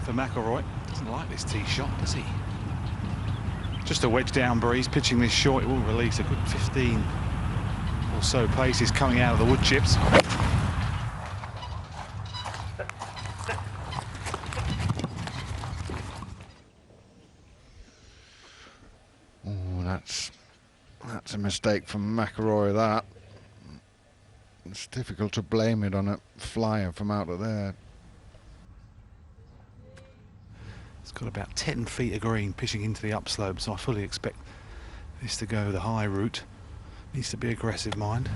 for McIlroy. Doesn't like this tee shot, does he? Just a wedge down breeze, pitching this short. It will release a good 15 or so paces coming out of the wood chips. Oh, that's a mistake from McIlroy, that. It's difficult to blame it on a flyer from out of there. It's got about 10 feet of green pitching into the upslope, so I fully expect this to go the high route. Needs to be aggressive, mind.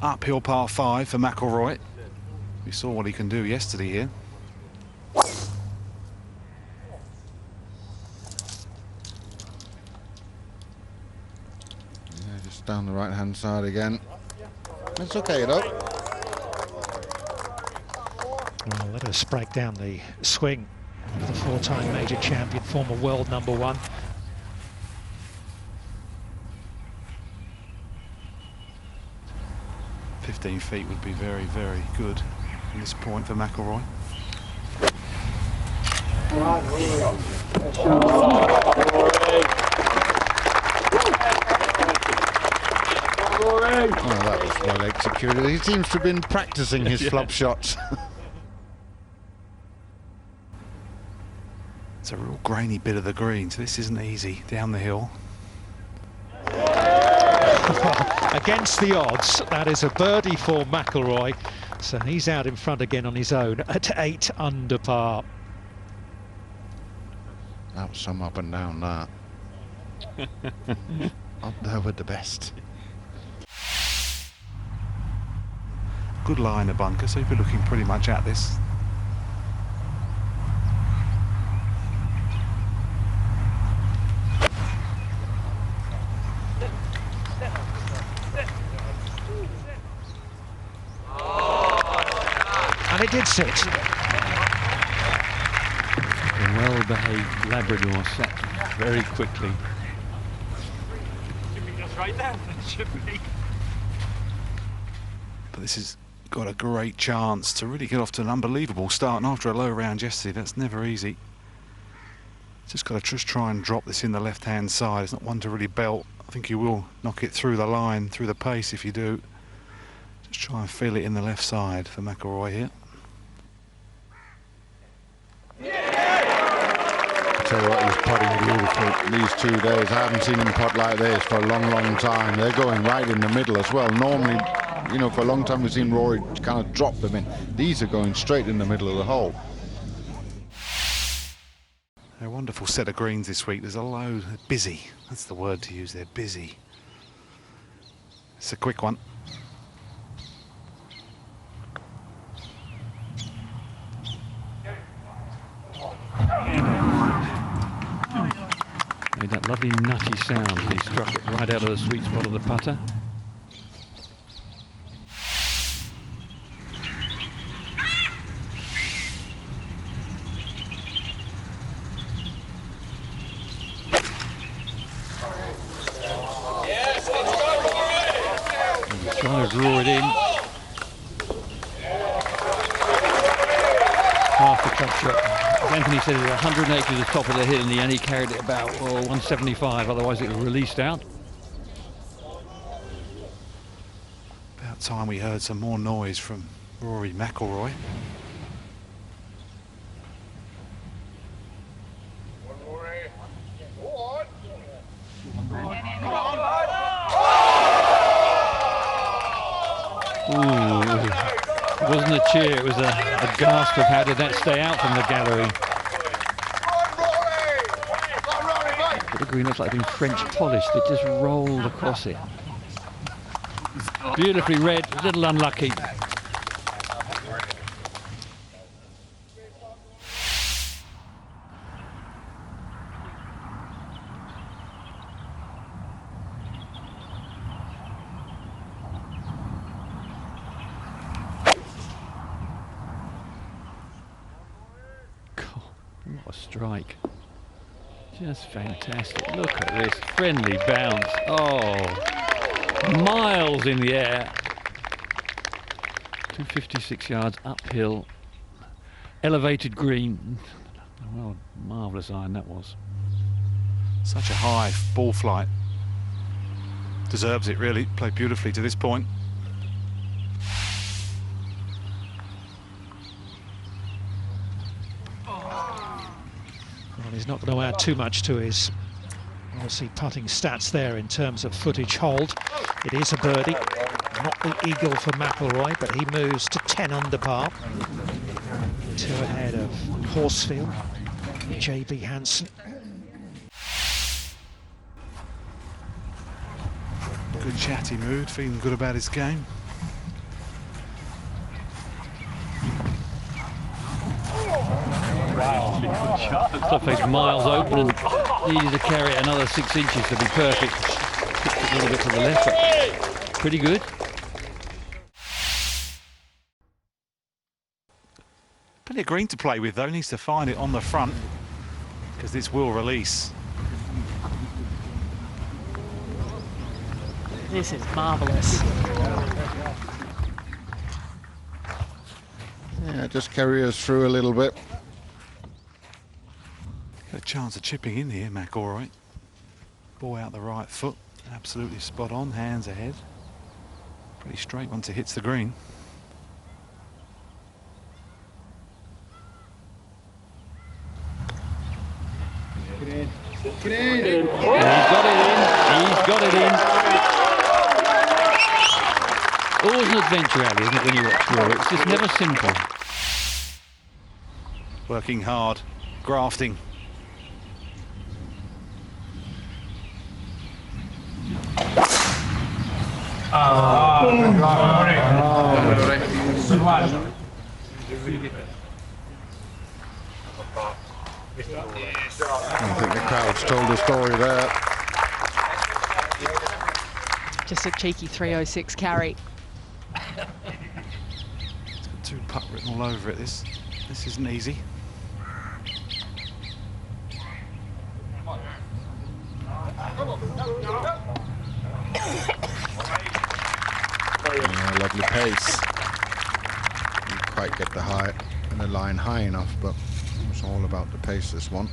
Uphill par 5 for McIlroy. We saw what he can do yesterday here. Just down the right hand side again. It's okay though. Well, let us break down the swing of the four-time major champion, former world #1. 15 feet would be very, very good from this point for McIlroy. Oh, that was well executed. He seems to have been practicing his flop shots. It's a real grainy bit of the green, so this isn't easy down the hill. Against the odds, that is a birdie for McIlroy, so he's out in front again on his own at 8 under par. That was some up and down, that. Up there with the best. Good line of bunker, so you're looking pretty much at this. And it did sit. A well-behaved Labrador set very quickly. Should be just right there. Should be. But this has got a great chance to really get off to an unbelievable start, and after a low round yesterday, that's never easy. Just got to just try and drop this in the left-hand side. It's not one to really belt. I think you will knock it through the line, through the pace if you do. Just try and feel it in the left side for McIlroy here. I tell you what, he's putting beautiful these 2 days. I haven't seen him putt like this for a long, long time. They're going right in the middle as well. Normally, you know, for a long time we've seen Rory kind of drop them in. These are going straight in the middle of the hole. A wonderful set of greens this week. There's a load. Busy. That's the word to use there. Busy. It's a quick one. Made that lovely nutty sound. He struck it right out of the sweet spot of the putter. He's trying to draw it in. Half the club shot. Anthony said it was 180 to the top of the hill, and he only carried it about 175, otherwise it was released out. About time we heard some more noise from Rory McIlroy. Ooh, it wasn't a cheer, it was a gasp of how did that stay out from the gallery. But the green looks like it's been French polished, it just rolled across it. Beautifully read, a little unlucky. What a strike. Just fantastic. Look at this friendly bounce. Oh, miles in the air. 256 yards uphill. Elevated green. Well, marvellous iron that was. Such a high ball flight. Deserves it, really. Played beautifully to this point. Well, he's not going to add too much to his, obviously, putting stats there in terms of footage hold. It is a birdie, not the eagle for McIlroy, but he moves to 10 under par. 2 ahead of Horsfield, JB Hansen. Good chatty mood, feeling good about his game. Looks like he's miles open and needed to carry it another 6 inches to be perfect. Tipped a little bit to the left, but pretty good. Plenty of green to play with though, needs to find it on the front because this will release. This is marvellous. Yeah, just carry us through a little bit. Got a chance of chipping in here, McIlroy. Ball out the right foot, absolutely spot on, hands ahead. Pretty straight once it hits the green. He's got it in. He's got it in. Always an adventure out, isn't it, when you watch Rory? It's just never simple. Working hard, grafting. I think the crowd's told the story there. Just a cheeky 306 carry. It's got 2 putt written all over it. This isn't easy. Yeah, lovely pace. Didn't quite get the high and the line high enough, but it's all about the pace, this one.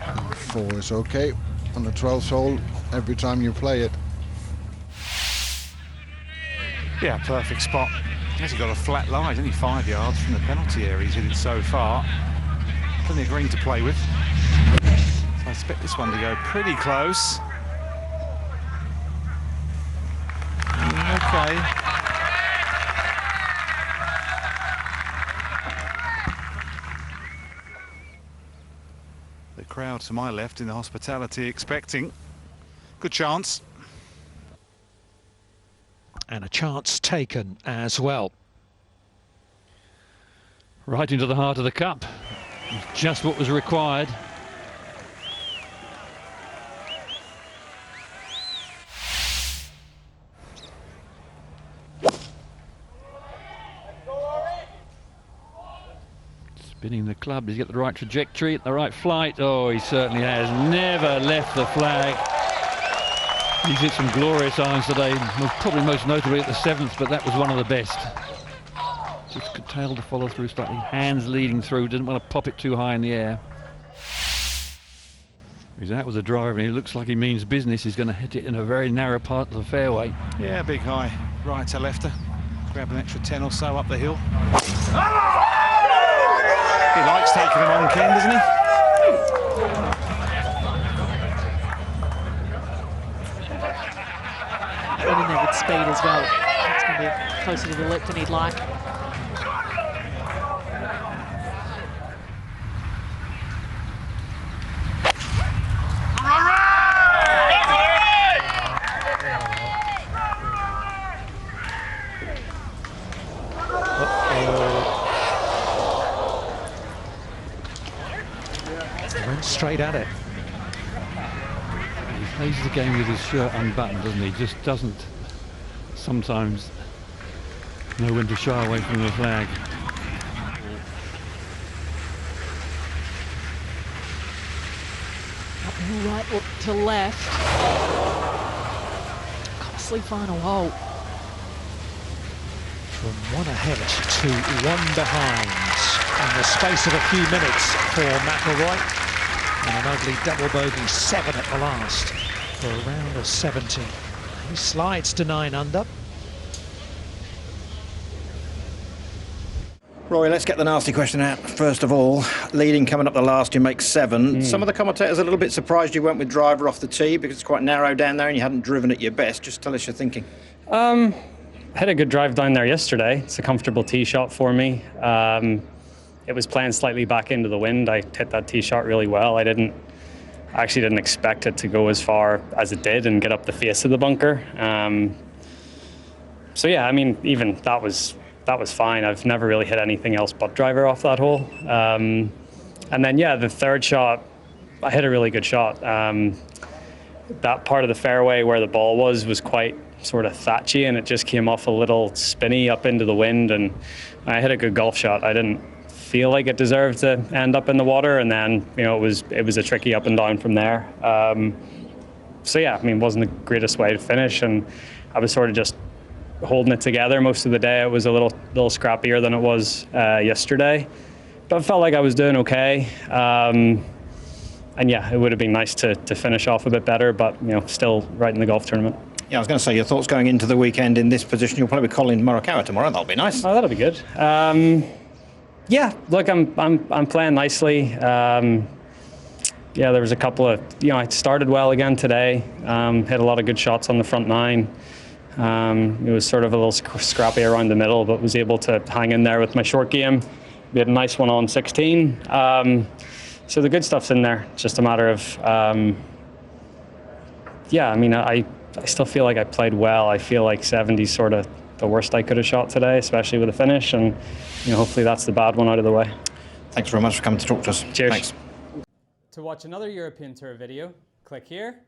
And 4 is okay on the 12th hole every time you play it. Yeah, perfect spot. Hasn't got a flat lie, he's only 5 yards from the penalty area he's hit it so far. Plenty of green to play with. So I expect this one to go pretty close. Okay. The crowd to my left in the hospitality expecting. Good chance. And a chance taken as well. Right into the heart of the cup. Just what was required. Spinning the club, he's got the right trajectory, the right flight. Oh, he certainly has. Never left the flag. He's hit some glorious irons today, probably most notably at the 7th, but that was one of the best. Just could tail to follow through slightly, hands leading through, didn't want to pop it too high in the air. He's out with the driver and he looks like he means business. He's going to hit it in a very narrow part of the fairway. Yeah, big high, right to lefter. Grab an extra 10 or so up the hill. He likes taking them on, Ken, doesn't he? Went in there with speed as well. It's going to be closer to the lip than he'd like. Went straight at it. He plays the game with his shirt unbuttoned, doesn't he? Just doesn't sometimes know when to shy away from the flag. Uphill right, look to left. Costly final hole. From one ahead to one behind in the space of a few minutes for McIlroy. And an ugly double bogey 7 at the last for a round of 70. He slides to 9 under. Rory, let's get the nasty question out. First of all, leading coming up the last, you make 7. Some of the commentators are a little bit surprised you went with driver off the tee because it's quite narrow down there and you hadn't driven at your best. Just tell us your thinking. I had a good drive down there yesterday. It's a comfortable tee shot for me. It was playing slightly back into the wind. I hit that tee shot really well. I actually didn't expect it to go as far as it did and get up the face of the bunker. So yeah, I mean, even that was fine. I've never really hit anything else but driver off that hole. And then yeah, the third shot, I hit a really good shot. That part of the fairway where the ball was quite sort of thatchy, and it just came off a little spinny up into the wind, and I hit a good golf shot. I didn't feel like it deserved to end up in the water, and then it was a tricky up and down from there. So yeah, I mean, it wasn't the greatest way to finish, and I was sort of just holding it together most of the day. It was a little scrappier than it was yesterday, but I felt like I was doing okay. And yeah, it would have been nice to finish off a bit better, but still right in the golf tournament. Yeah, I was going to say, your thoughts going into the weekend in this position. You'll probably be Collin Morikawa tomorrow. That'll be nice. Oh, that'll be good. Yeah, look, I'm playing nicely. Yeah, there was a couple of, I started well again today. Hit a lot of good shots on the front 9. It was sort of a little scrappy around the middle, but was able to hang in there with my short game. We had a nice one on 16. So the good stuff's in there. It's just a matter of, yeah, I mean, I still feel like I played well. I feel like 70's sort of the worst I could have shot today, especially with a finish, and hopefully that's the bad one out of the way. Thanks very much for coming to talk to us. Cheers. Thanks. To watch another European Tour video, click here,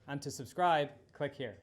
and to subscribe, click here.